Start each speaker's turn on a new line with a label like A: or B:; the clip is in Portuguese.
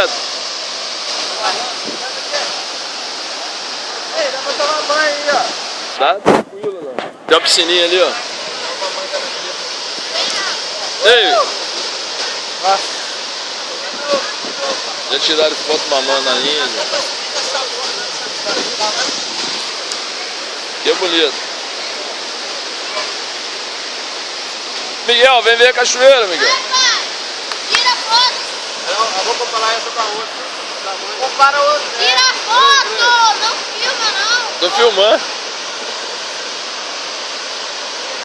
A: Pedro?
B: Ei, dá pra tomar banho aí, ó.
A: Tá tranquilo, não. Tem uma piscininha ali, ó. Ei! Já tiraram foto mamando ainda. Que bonito. Miguel, vem ver a cachoeira, Miguel.
C: Tira foto.
B: Eu vou comparar essa com a outra. Compara a outra.
C: Tira foto. Não filma, não.
A: Tô filmando.